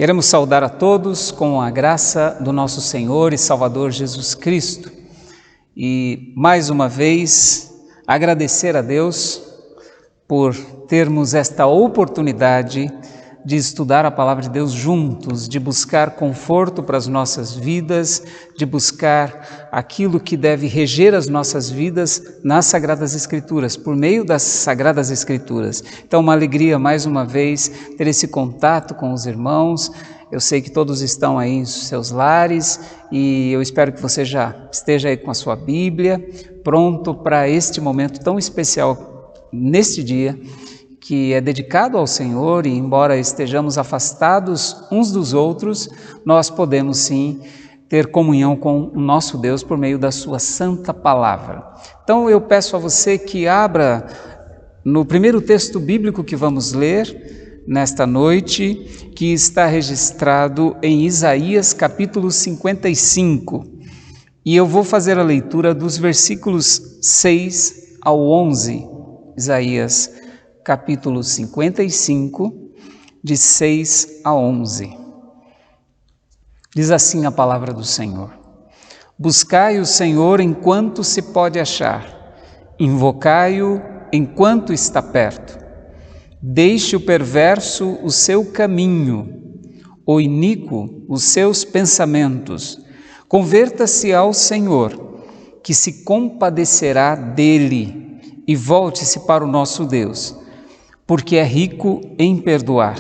Queremos saudar a todos com a graça do nosso Senhor e Salvador Jesus Cristo e, mais uma vez, agradecer a Deus por termos esta oportunidade de estudar a Palavra de Deus juntos, de buscar conforto para as nossas vidas, de buscar aquilo que deve reger as nossas vidas nas Sagradas Escrituras, por meio das Sagradas Escrituras. Então, uma alegria mais uma vez ter esse contato com os irmãos. Eu sei que todos estão aí em seus lares e eu espero que você já esteja aí com a sua Bíblia, pronto para este momento tão especial neste dia, que é dedicado ao Senhor, e embora estejamos afastados uns dos outros, nós podemos sim ter comunhão com o nosso Deus por meio da sua santa palavra. Então eu peço a você que abra no primeiro texto bíblico que vamos ler nesta noite, que está registrado em Isaías capítulo 55, e eu vou fazer a leitura dos versículos 6 ao 11, Isaías capítulo 55, de 6 a 11. Diz assim a palavra do Senhor: Buscai o Senhor enquanto se pode achar, invocai-o enquanto está perto. Deixe o perverso o seu caminho, o iníquo os seus pensamentos. Converta-se ao Senhor, que se compadecerá dele, e volte-se para o nosso Deus, porque é rico em perdoar.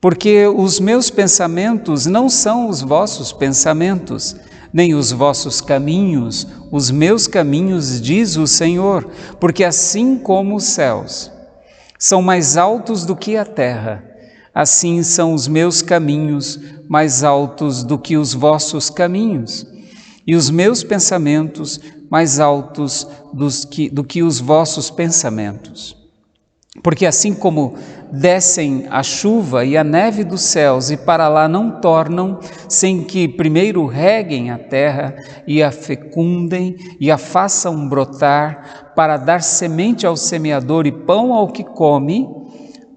Porque os meus pensamentos não são os vossos pensamentos, nem os vossos caminhos, os meus caminhos, diz o Senhor, porque assim como os céus são mais altos do que a terra, assim são os meus caminhos mais altos do que os vossos caminhos, e os meus pensamentos mais altos do que os vossos pensamentos. Porque assim como descem a chuva e a neve dos céus e para lá não tornam, sem que primeiro reguem a terra e a fecundem e a façam brotar, para dar semente ao semeador e pão ao que come,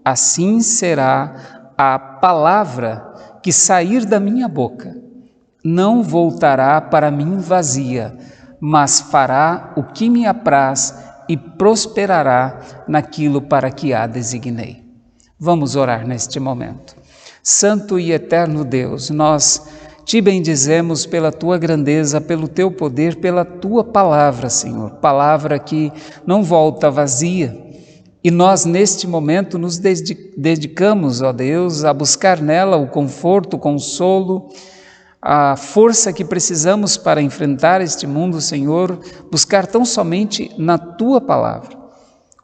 assim será a palavra que sair da minha boca. Não voltará para mim vazia, mas fará o que me apraz e prosperará naquilo para que a designei. Vamos orar neste momento. Santo e eterno Deus, nós te bendizemos pela tua grandeza, pelo teu poder, pela tua palavra, Senhor, palavra que não volta vazia. E nós neste momento nos dedicamos, ó Deus, a buscar nela o conforto, o consolo, a força que precisamos para enfrentar este mundo, Senhor, buscar tão somente na Tua Palavra.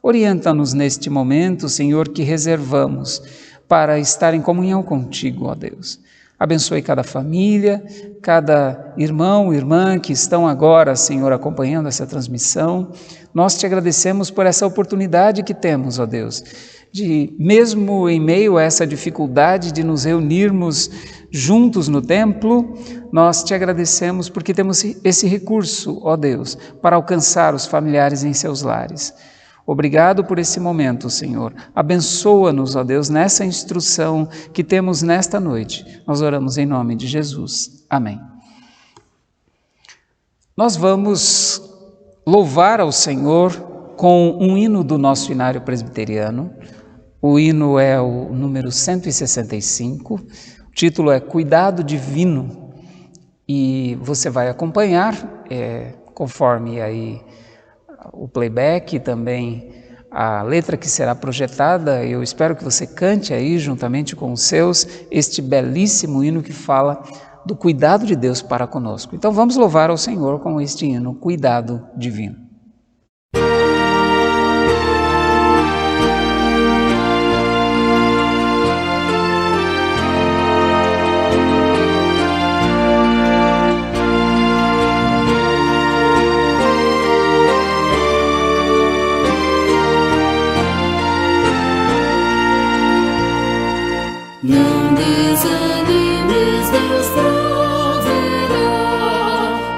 Orienta-nos neste momento, Senhor, que reservamos para estar em comunhão contigo, ó Deus. Abençoe cada família, cada irmão e irmã que estão agora, Senhor, acompanhando essa transmissão. Nós te agradecemos por essa oportunidade que temos, ó Deus, de, mesmo em meio a essa dificuldade de nos reunirmos juntos no templo, nós te agradecemos porque temos esse recurso, ó Deus, para alcançar os familiares em seus lares. Obrigado por esse momento, Senhor. Abençoa-nos, ó Deus, nessa instrução que temos nesta noite. Nós oramos em nome de Jesus. Amém. Nós vamos louvar ao Senhor com um hino do nosso hinário presbiteriano. O hino é o número 165, o título é Cuidado Divino, e você vai acompanhar, conforme aí o playback, também a letra que será projetada. Eu espero que você cante aí, juntamente com os seus, este belíssimo hino que fala do cuidado de Deus para conosco. Então vamos louvar ao Senhor com este hino, Cuidado Divino. Não desanimes, Deus proverá,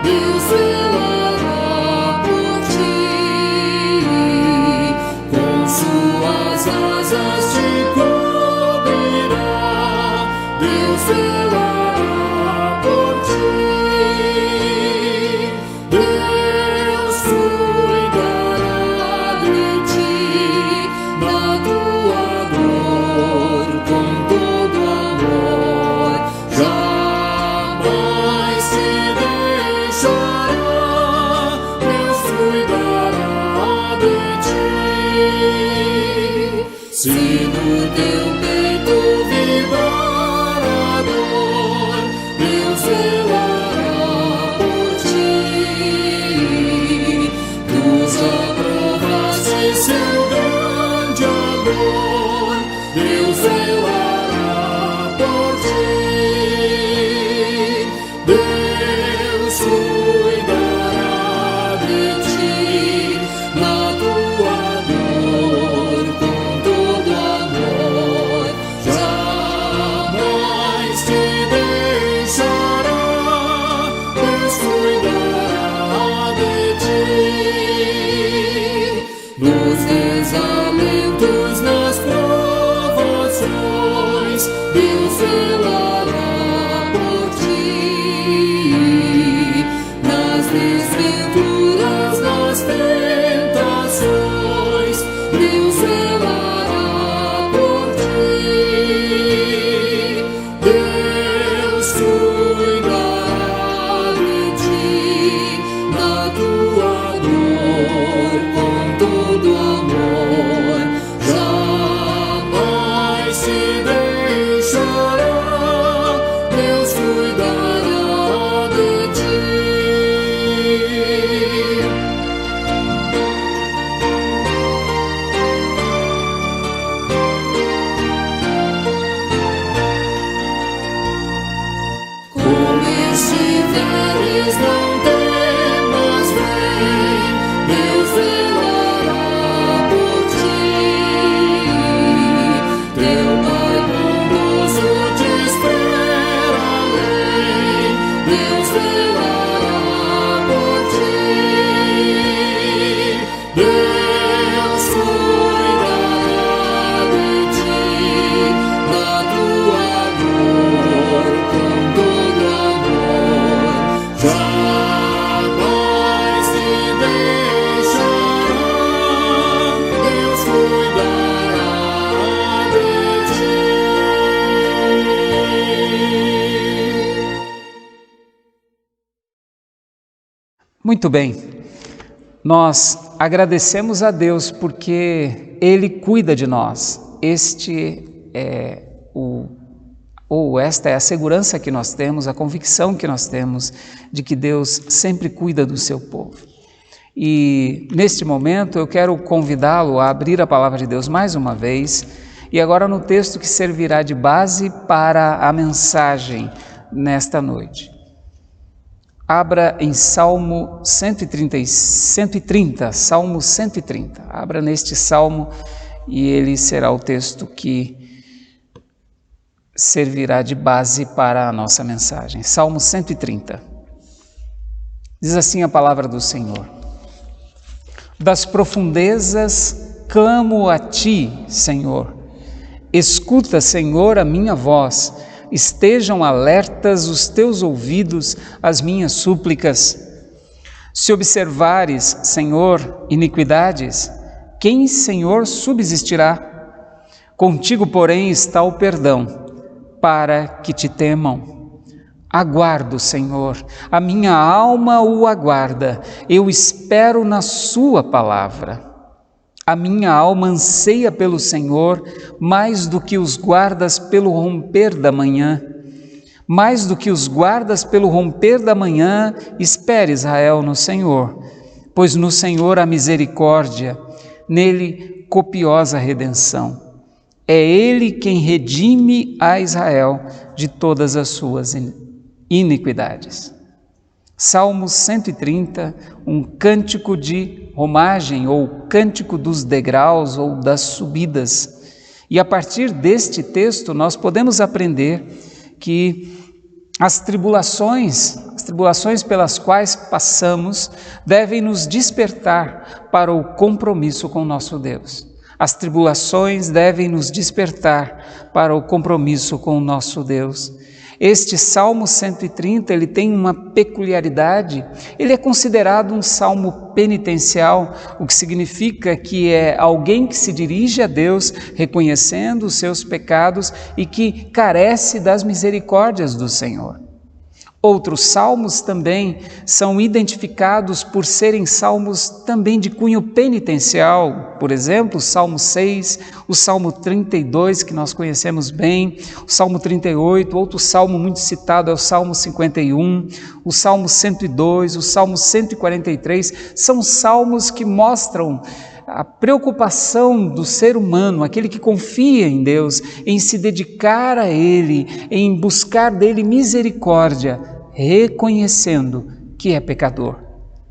Deus velará por Se no teu peito vibrar a dor, Deus zelará por ti. Nos aprovaste seu grande amor, Deus zelará por ti. Deus cuidará de ti na tua dor com todo amor. Jamais te deixará, Deus cuidará de ti. Nos desalentos, nas provações, Deus zelará por ti. Nas desventuras, nas tentações, Deus zelará por ti. Deus cuidará de ti na tua dor com todo amor. Jamais te deixará, Deus cuidará de ti. Como estiveres, não temas, vem, Deus zelará por ti. Teu Pai bondoso te espera além, Deus zelará por ti. Deus cuidará de ti na tua dor com todo amor. Jamais te deixará, Deus cuidará de ti. Muito bem, nós agradecemos a Deus porque Ele cuida de nós. Esta é a segurança que nós temos, a convicção que nós temos de que Deus sempre cuida do seu povo. E neste momento eu quero convidá-lo a abrir a palavra de Deus mais uma vez, e agora no texto que servirá de base para a mensagem nesta noite. Abra em Salmo 130, Salmo 130. Abra neste Salmo e ele será o texto que servirá de base para a nossa mensagem. Salmo 130. Diz assim a palavra do Senhor: Das profundezas clamo a ti, Senhor. Escuta, Senhor, a minha voz. Estejam alertas os teus ouvidos às minhas súplicas. Se observares, Senhor, iniquidades, quem, Senhor, subsistirá? Contigo, porém, está o perdão, para que te temam. Aguardo, Senhor, a minha alma o aguarda, eu espero na sua palavra. A minha alma anseia pelo Senhor, mais do que os guardas pelo romper da manhã. Mais do que os guardas pelo romper da manhã, espere Israel no Senhor, pois no Senhor há misericórdia, nele copiosa redenção. É Ele quem redime a Israel de todas as suas iniquidades. Salmo 130, um cântico de romagem, ou cântico dos degraus, ou das subidas. E a partir deste texto nós podemos aprender que as tribulações pelas quais passamos devem nos despertar para o compromisso com nosso Deus. As tribulações devem nos despertar para o compromisso com o nosso Deus. Este Salmo 130, ele tem uma peculiaridade, ele é considerado um salmo penitencial, o que significa que é alguém que se dirige a Deus reconhecendo os seus pecados e que carece das misericórdias do Senhor. Outros salmos também são identificados por serem salmos também de cunho penitencial. Por exemplo, o Salmo 6, o Salmo 32, que nós conhecemos bem, o Salmo 38, outro salmo muito citado é o Salmo 51, o Salmo 102, o Salmo 143, são salmos que mostram a preocupação do ser humano, aquele que confia em Deus, em se dedicar a Ele, em buscar dele misericórdia, reconhecendo que é pecador,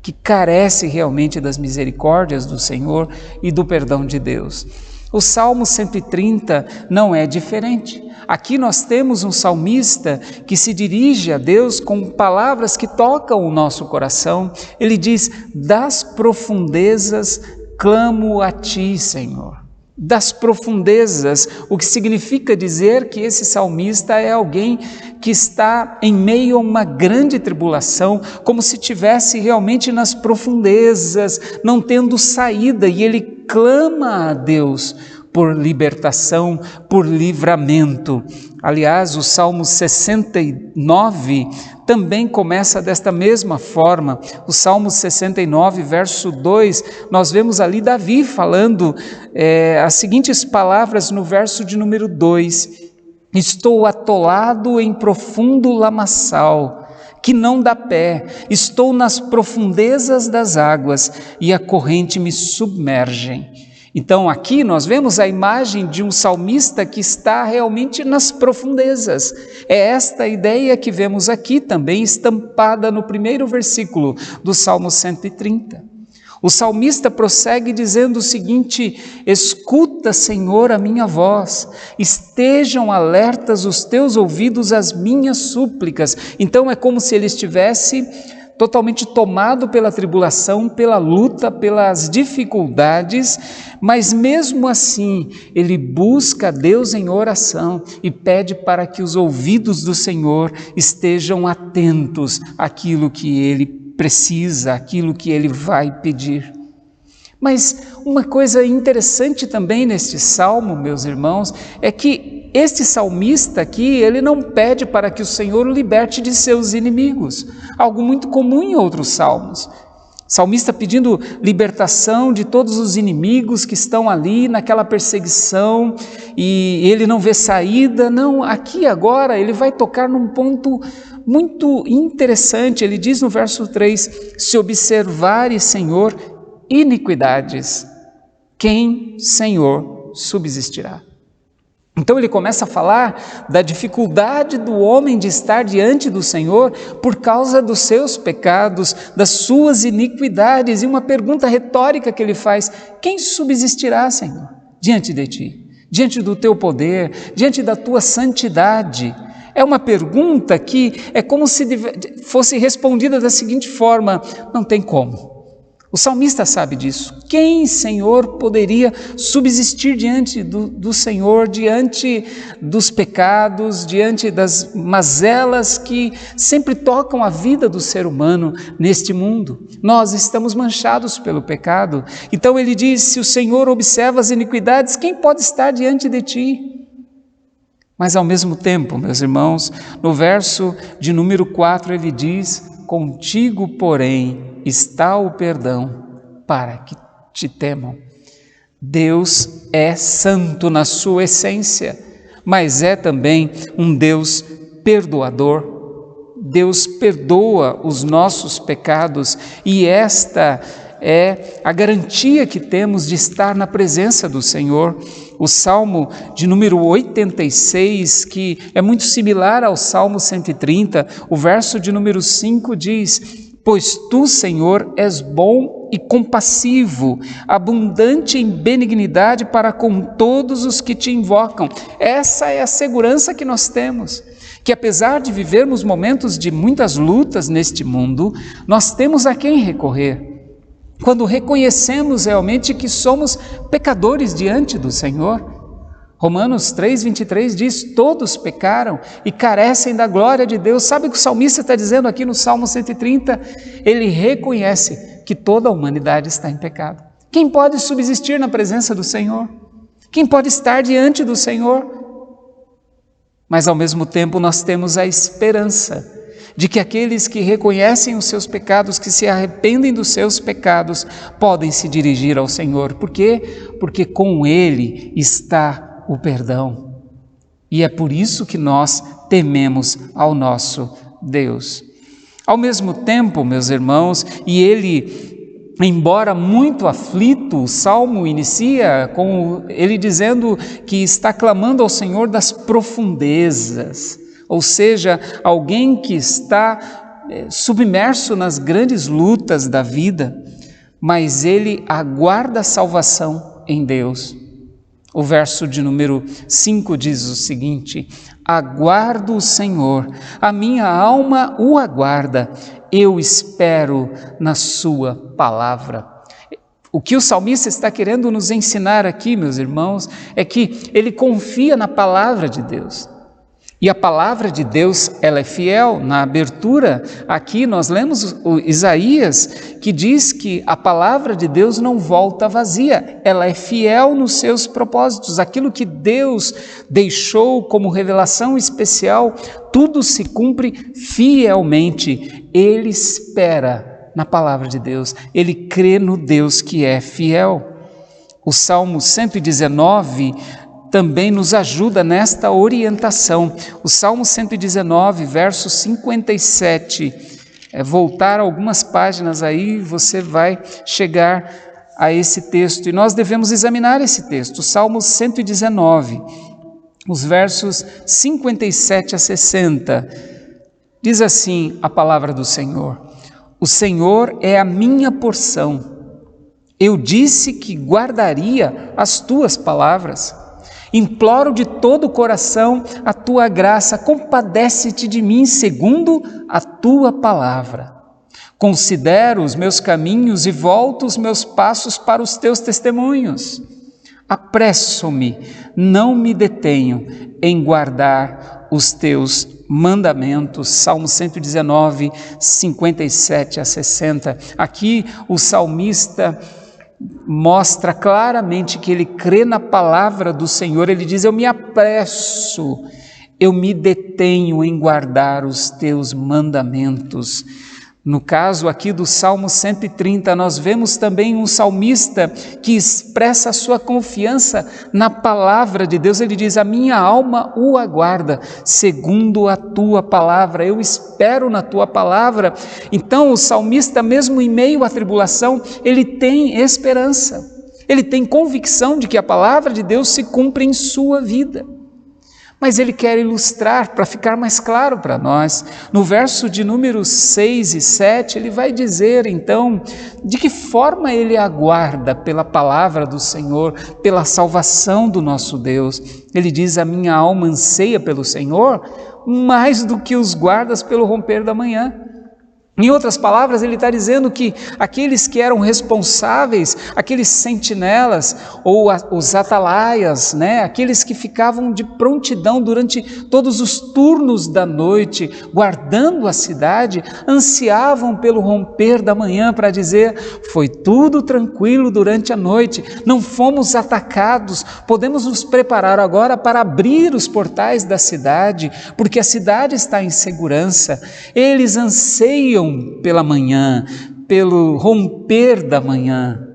que carece realmente das misericórdias do Senhor e do perdão de Deus. O Salmo 130 não é diferente. Aqui nós temos um salmista que se dirige a Deus com palavras que tocam o nosso coração. Ele diz: das profundezas clamo a Ti, Senhor. Das profundezas, o que significa dizer que esse salmista é alguém que está em meio a uma grande tribulação, como se estivesse realmente nas profundezas, não tendo saída, e ele clama a Deus por libertação, por livramento. Aliás, o Salmo 69 também começa desta mesma forma. O Salmo 69, verso 2, nós vemos ali Davi falando as seguintes palavras no verso de número 2: estou atolado em profundo lamaçal, que não dá pé, estou nas profundezas das águas e a corrente me submerge. Então aqui nós vemos a imagem de um salmista que está realmente nas profundezas. É esta a ideia que vemos aqui também estampada no primeiro versículo do Salmo 130. O salmista prossegue dizendo o seguinte: escuta, Senhor, a minha voz, estejam alertas os teus ouvidos às minhas súplicas. Então é como se ele estivesse totalmente tomado pela tribulação, pela luta, pelas dificuldades, mas mesmo assim ele busca a Deus em oração e pede para que os ouvidos do Senhor estejam atentos àquilo que ele precisa, àquilo que ele vai pedir. Mas uma coisa interessante também neste salmo, meus irmãos, é que este salmista aqui, ele não pede para que o Senhor o liberte de seus inimigos, algo muito comum em outros salmos. Salmista pedindo libertação de todos os inimigos que estão ali naquela perseguição e ele não vê saída. Não, aqui agora ele vai tocar num ponto muito interessante. Ele diz no verso 3, se observares, Senhor, iniquidades, quem, Senhor, subsistirá? Então ele começa a falar da dificuldade do homem de estar diante do Senhor por causa dos seus pecados, das suas iniquidades, e uma pergunta retórica que ele faz: quem subsistirá, Senhor, diante de ti, diante do teu poder, diante da tua santidade? É uma pergunta que é como se fosse respondida da seguinte forma: não tem como. O salmista sabe disso. Quem, Senhor, poderia subsistir diante do Senhor, diante dos pecados, diante das mazelas que sempre tocam a vida do ser humano neste mundo? Nós estamos manchados pelo pecado. Então ele diz, se o Senhor observa as iniquidades, quem pode estar diante de ti? Mas ao mesmo tempo, meus irmãos, no verso de número 4 ele diz, contigo, porém, está o perdão para que te temam. Deus é santo na sua essência, mas é também um Deus perdoador. Deus perdoa os nossos pecados e esta é a garantia que temos de estar na presença do Senhor. O Salmo de número 86, que é muito similar ao Salmo 130, o verso de número 5 diz, pois tu, Senhor, és bom e compassivo, abundante em benignidade para com todos os que te invocam. Essa é a segurança que nós temos, que apesar de vivermos momentos de muitas lutas neste mundo, nós temos a quem recorrer. Quando reconhecemos realmente que somos pecadores diante do Senhor. Romanos 3:23 diz, todos pecaram e carecem da glória de Deus. Sabe o que o salmista está dizendo aqui no Salmo 130? Ele reconhece que toda a humanidade está em pecado. Quem pode subsistir na presença do Senhor? Quem pode estar diante do Senhor? Mas ao mesmo tempo nós temos a esperança de que aqueles que reconhecem os seus pecados, que se arrependem dos seus pecados, podem se dirigir ao Senhor. Por quê? Porque com Ele está o perdão. E é por isso que nós tememos ao nosso Deus. Ao mesmo tempo, meus irmãos, e ele, embora muito aflito, o Salmo inicia com ele dizendo que está clamando ao Senhor das profundezas, ou seja, alguém que está submerso nas grandes lutas da vida, mas ele aguarda a salvação em Deus. O verso de número 5 diz o seguinte: aguardo o Senhor, a minha alma o aguarda, eu espero na sua palavra. O que o salmista está querendo nos ensinar aqui, meus irmãos, é que ele confia na palavra de Deus. E a palavra de Deus, ela é fiel. Na abertura, aqui nós lemos o Isaías, que diz que a palavra de Deus não volta vazia, ela é fiel nos seus propósitos. Aquilo que Deus deixou como revelação especial, tudo se cumpre fielmente. Ele espera na palavra de Deus, ele crê no Deus que é fiel. O Salmo 119 também nos ajuda nesta orientação. O Salmo 119, verso 57, voltar algumas páginas aí, você vai chegar a esse texto, e nós devemos examinar esse texto. O Salmo 119, os versos 57 a 60, diz assim a palavra do Senhor: o Senhor é a minha porção, eu disse que guardaria as tuas palavras. Imploro de todo o coração a tua graça, compadece-te de mim segundo a tua palavra. Considero os meus caminhos e volto os meus passos para os teus testemunhos. Apresso-me, não me detenho em guardar os teus mandamentos. Salmo 119, 57 a 60. Aqui o salmista mostra claramente que ele crê na palavra do Senhor. Ele diz: eu me apresso, eu me detenho em guardar os teus mandamentos. No caso aqui do Salmo 130, nós vemos também um salmista que expressa a sua confiança na palavra de Deus. Ele diz: a minha alma o aguarda, segundo a tua palavra, eu espero na tua palavra. Então o salmista, mesmo em meio à tribulação, ele tem esperança, ele tem convicção de que a palavra de Deus se cumpre em sua vida. Mas ele quer ilustrar, para ficar mais claro para nós. No verso de número 6 e 7, ele vai dizer então de que forma ele aguarda pela palavra do Senhor, pela salvação do nosso Deus. Ele diz: a minha alma anseia pelo Senhor mais do que os guardas pelo romper da manhã. Em outras palavras, ele está dizendo que aqueles que eram responsáveis, aqueles sentinelas ou os atalaias, aqueles que ficavam de prontidão durante todos os turnos da noite, guardando a cidade, ansiavam pelo romper da manhã para dizer: foi tudo tranquilo durante a noite, não fomos atacados, podemos nos preparar agora para abrir os portais da cidade, porque a cidade está em segurança. Eles anseiam pela manhã, pelo romper da manhã.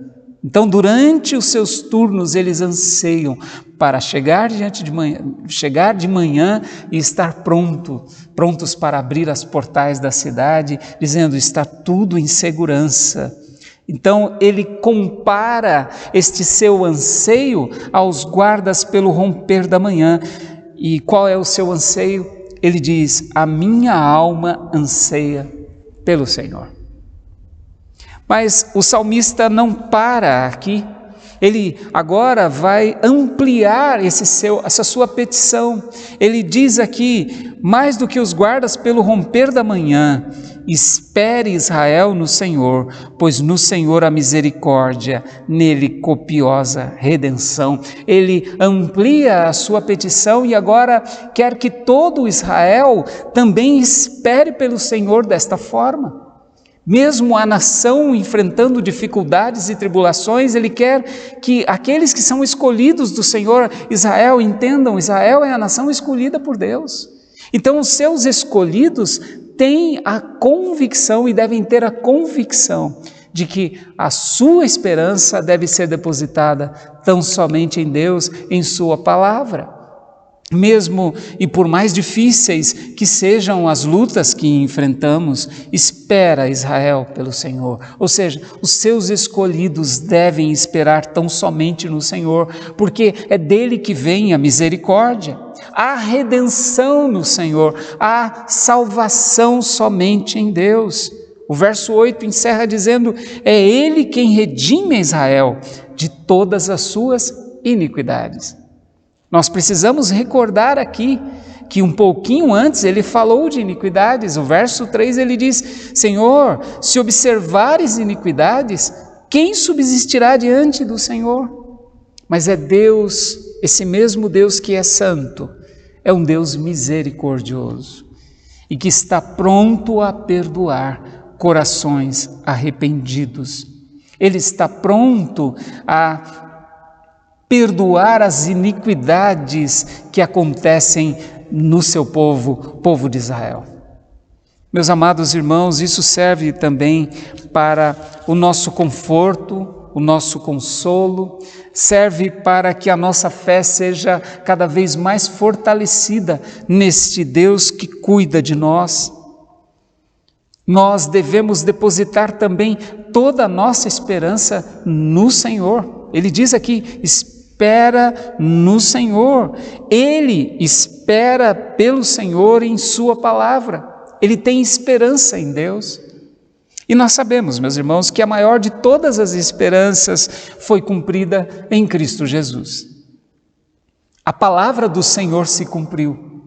Então, durante os seus turnos, eles anseiam para chegar de manhã e estar prontos para abrir as portais da cidade, dizendo: está tudo em segurança. Então, ele compara este seu anseio aos guardas pelo romper da manhã. E qual é o seu anseio? Ele diz: a minha alma anseia pelo Senhor. Mas o salmista não para aqui. Ele agora vai ampliar essa sua petição. Ele diz aqui: mais do que os guardas pelo romper da manhã, espere Israel no Senhor, pois no Senhor há misericórdia, nele copiosa redenção. Ele amplia a sua petição e agora quer que todo Israel também espere pelo Senhor desta forma. Mesmo a nação enfrentando dificuldades e tribulações, ele quer que aqueles que são escolhidos do Senhor, Israel, entendam: Israel é a nação escolhida por Deus. Então os seus escolhidos têm a convicção e devem ter a convicção de que a sua esperança deve ser depositada tão somente em Deus, em sua palavra. Mesmo e por mais difíceis que sejam as lutas que enfrentamos, espera Israel pelo Senhor. Ou seja, os seus escolhidos devem esperar tão somente no Senhor, porque é dele que vem a misericórdia, a redenção no Senhor, a salvação somente em Deus. O verso 8 encerra dizendo: é Ele quem redime Israel de todas as suas iniquidades. Nós precisamos recordar aqui que um pouquinho antes ele falou de iniquidades. O verso 3 ele diz: Senhor, se observares iniquidades, quem subsistirá diante do Senhor? Mas é Deus, esse mesmo Deus que é santo, é um Deus misericordioso e que está pronto a perdoar corações arrependidos. Ele está pronto a perdoar as iniquidades que acontecem no seu povo de Israel. Meus amados irmãos, isso serve também para o nosso conforto, o nosso consolo, serve para que a nossa fé seja cada vez mais fortalecida neste Deus que cuida de nós. Nós devemos depositar também toda a nossa esperança no Senhor. Ele diz aqui: espera no Senhor. Ele espera pelo Senhor em sua palavra. Ele tem esperança em Deus. E nós sabemos, meus irmãos, que a maior de todas as esperanças foi cumprida em Cristo Jesus. A palavra do Senhor se cumpriu.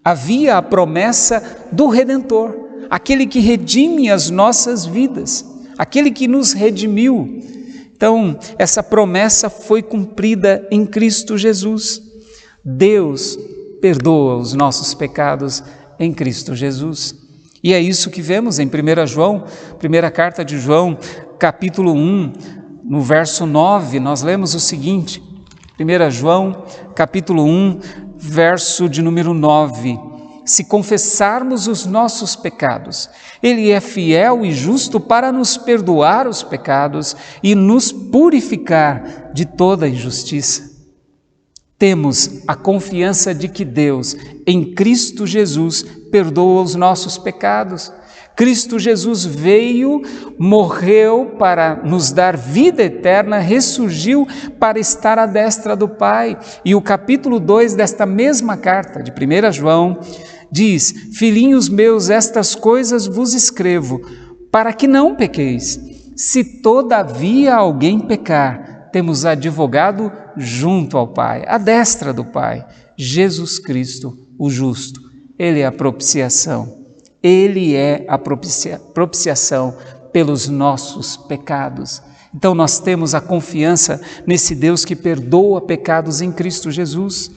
Havia a promessa do Redentor, aquele que redime as nossas vidas, aquele que nos redimiu. Então, essa promessa foi cumprida em Cristo Jesus. Deus perdoa os nossos pecados em Cristo Jesus. E é isso que vemos em 1 João, primeira carta de João, capítulo 1, no verso 9, nós lemos o seguinte, 1 João, capítulo 1, verso de número 9: se confessarmos os nossos pecados, Ele é fiel e justo para nos perdoar os pecados e nos purificar de toda injustiça. Temos a confiança de que Deus, em Cristo Jesus, perdoa os nossos pecados. Cristo Jesus veio, morreu para nos dar vida eterna, ressurgiu para estar à destra do Pai. E o capítulo 2 desta mesma carta, de 1 João, diz: filhinhos meus, estas coisas vos escrevo, para que não pequeis. Se todavia alguém pecar, temos advogado junto ao Pai, à destra do Pai, Jesus Cristo, o justo. Ele é a propiciação. Ele é a propiciação pelos nossos pecados. Então nós temos a confiança nesse Deus que perdoa pecados em Cristo Jesus.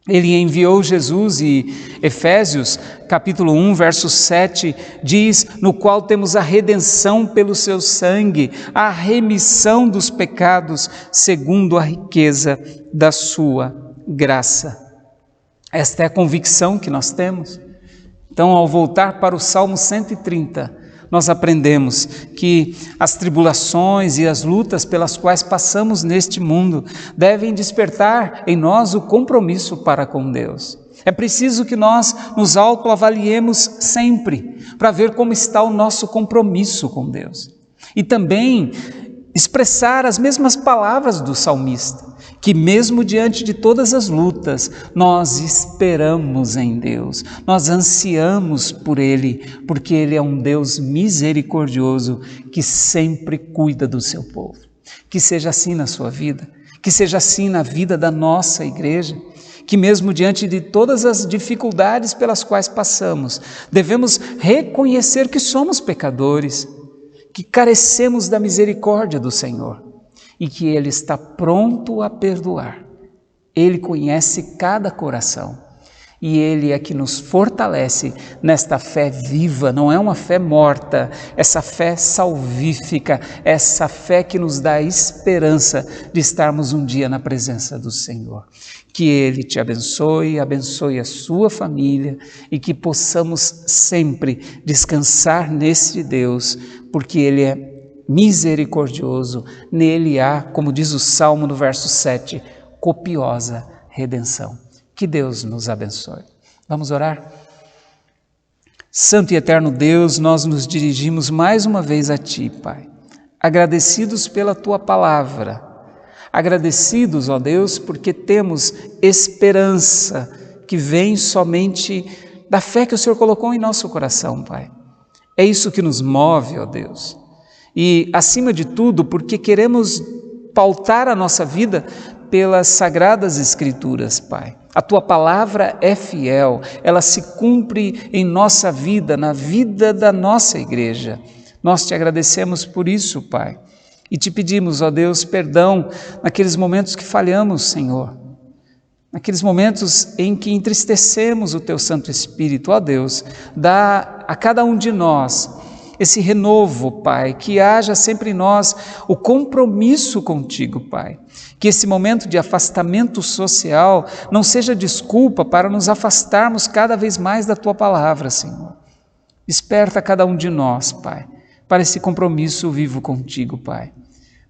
Ele enviou Jesus e Efésios, capítulo 1, verso 7, diz: no qual temos a redenção pelo seu sangue, a remissão dos pecados, segundo a riqueza da sua graça. Esta é a convicção que nós temos. Então, ao voltar para o Salmo 130, nós aprendemos que as tribulações e as lutas pelas quais passamos neste mundo devem despertar em nós o compromisso para com Deus. É preciso que nós nos autoavaliemos sempre para ver como está o nosso compromisso com Deus. E também expressar as mesmas palavras do salmista, que mesmo diante de todas as lutas, nós esperamos em Deus, nós ansiamos por Ele, porque Ele é um Deus misericordioso que sempre cuida do seu povo. Que seja assim na sua vida, que seja assim na vida da nossa igreja, que mesmo diante de todas as dificuldades pelas quais passamos, devemos reconhecer que somos pecadores, que carecemos da misericórdia do Senhor e que Ele está pronto a perdoar. Ele conhece cada coração E Ele é que nos fortalece nesta fé viva, não é uma fé morta, essa fé salvífica, essa fé que nos dá a esperança de estarmos um dia na presença do Senhor. Que Ele te abençoe, abençoe a sua família e que possamos sempre descansar nesse Deus, porque Ele é misericordioso, nele há, como diz o Salmo no verso 7, copiosa redenção. Que Deus nos abençoe. Vamos orar? Santo e eterno Deus, nós nos dirigimos mais uma vez a Ti, Pai, agradecidos pela Tua palavra, agradecidos, ó Deus, porque temos esperança que vem somente da fé que o Senhor colocou em nosso coração, Pai. É isso que nos move, ó Deus. E, acima de tudo, porque queremos pautar a nossa vida pelas Sagradas Escrituras, Pai. A Tua palavra é fiel, ela se cumpre em nossa vida, na vida da nossa igreja. Nós Te agradecemos por isso, Pai. E Te pedimos, ó Deus, perdão naqueles momentos que falhamos, Senhor. Naqueles momentos em que entristecemos o Teu Santo Espírito, ó Deus, dá a cada um de nós esse renovo, Pai, que haja sempre em nós o compromisso contigo, Pai. Que esse momento de afastamento social não seja desculpa para nos afastarmos cada vez mais da Tua palavra, Senhor. Desperta cada um de nós, Pai, para esse compromisso vivo contigo, Pai,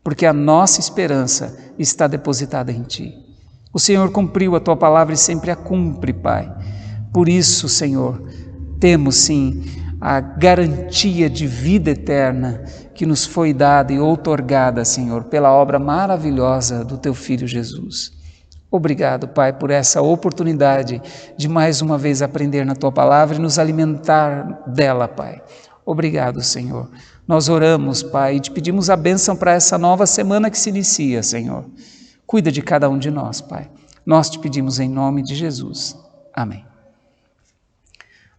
porque a nossa esperança está depositada em Ti. O Senhor cumpriu a Tua palavra e sempre a cumpre, Pai. Por isso, Senhor, temos sim a garantia de vida eterna que nos foi dada e outorgada, Senhor, pela obra maravilhosa do Teu Filho Jesus. Obrigado, Pai, por essa oportunidade de mais uma vez aprender na Tua palavra e nos alimentar dela, Pai. Obrigado, Senhor. Nós oramos, Pai, e Te pedimos a bênção para essa nova semana que se inicia, Senhor. Cuida de cada um de nós, Pai. Nós Te pedimos em nome de Jesus. Amém.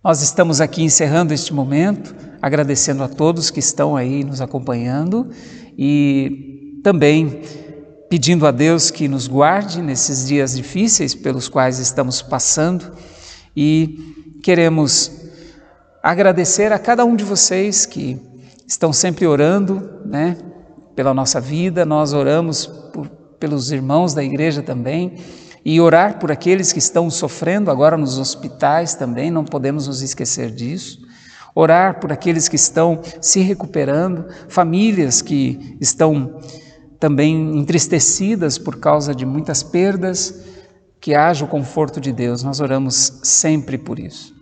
Nós estamos aqui encerrando este momento, agradecendo a todos que estão aí nos acompanhando e também pedindo a Deus que nos guarde nesses dias difíceis pelos quais estamos passando e queremos agradecer a cada um de vocês que estão sempre orando, né, pela nossa vida. Nós oramos pelos irmãos da igreja também. E orar por aqueles que estão sofrendo agora nos hospitais também, não podemos nos esquecer disso. Orar por aqueles que estão se recuperando, famílias que estão também entristecidas por causa de muitas perdas, que haja o conforto de Deus. Nós oramos sempre por isso.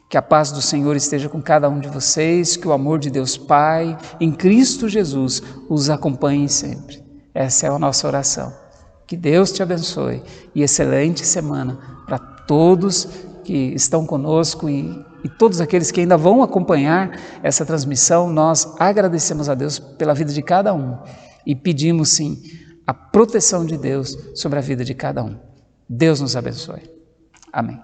Que a paz do Senhor esteja com cada um de vocês, que o amor de Deus Pai, em Cristo Jesus, os acompanhe sempre. Essa é a nossa oração. Que Deus te abençoe e excelente semana para todos que estão conosco e todos aqueles que ainda vão acompanhar essa transmissão. Nós agradecemos a Deus pela vida de cada um e pedimos sim a proteção de Deus sobre a vida de cada um. Deus nos abençoe. Amém.